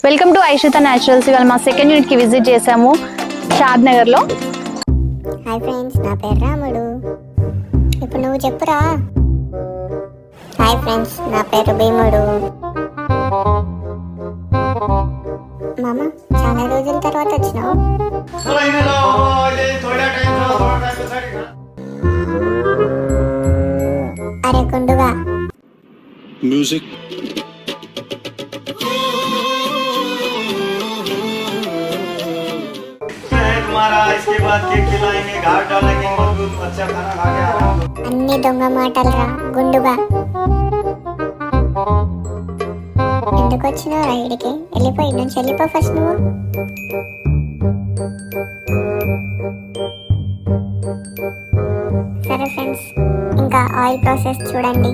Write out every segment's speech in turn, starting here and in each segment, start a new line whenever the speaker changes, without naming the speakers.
Welcome to ఐశ్రిత naturals. ఇవాళ మా second unit కి విజిట్ చేసాము షాద్ నగర్ లో.
హాయ్ ఫ్రెండ్స్, నా పేరు రాముడు. ఇప్పుడు నువ్వు చెప్పురా. హాయ్ ఫ్రెండ్స్, నా పేరు భీముడు. మామ, చాలా రోజుల తర్వాత వచ్చినావు. అరే కుండుగా మ్యూజిక్. అన్ని దొంగ మాటలురా గుండుగా. ఎందుకు వచ్చినావు రైడ్కి? వెళ్ళిపోయి నుంచి వెళ్ళిపో ఫస్ట్ నువ్వు. సరే ఫ్రెండ్స్, ఇంకా ఆయిల్ ప్రాసెస్ చూడండి.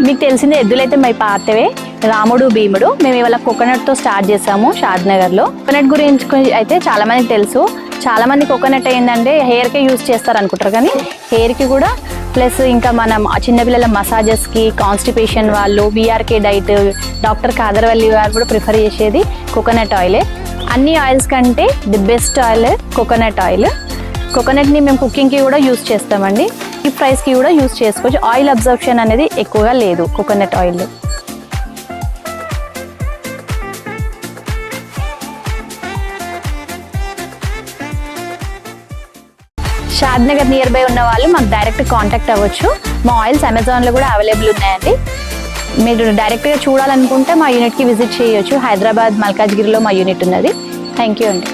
మీకు తెలిసిందే, ఎద్దులైతే మై పాతవే, రాముడు భీముడు. మేము ఇవాళ కోకోనట్ తో స్టార్ట్ చేసాము షాద్ నగర్ లో. కోకోనట్ గురించి అయితే చాలా మందికి తెలుసు. చాలా మంది కోకోనట్ ఏంటంటే హెయిర్ కే యూజ్ చేస్తారు అనుకుంటారు, కానీ హెయిర్ కి కూడా ప్లస్ ఇంకా మనం చిన్నపిల్లల మసాజెస్ కి, కాన్స్టిపేషన్ వాళ్ళు, విఆర్కే డైట్, డాక్టర్ కాదర్వల్లి వారు కూడా ప్రిఫర్ చేసేది కోకోనట్ ఆయిలే. అన్ని ఆయిల్స్ కంటే the best oil coconut oil. కోకోనట్ని మేము కుకింగ్కి కూడా యూజ్ చేస్తామండి. ఈ ఫ్రైస్కి కూడా యూజ్ చేసుకోవచ్చు. ఆయిల్ అబ్జర్ప్షన్ అనేది ఎక్కువగా లేదు coconut oil. Shad Nagar near by ఉన్న వాళ్ళు మాకు డైరెక్ట్ కాంటాక్ట్ అవ్వచ్చు. మా ఆయిల్స్ అమెజాన్లో కూడా అవైలబుల్ ఉన్నాయండి. మీరు డైరెక్ట్గా చూడాలనుకుంటే మా యూనిట్కి విజిట్ చేయొచ్చు. హైదరాబాద్ మల్కాజ్గిరిలో మా యూనిట్ ఉన్నది. థ్యాంక్ యూ అండి.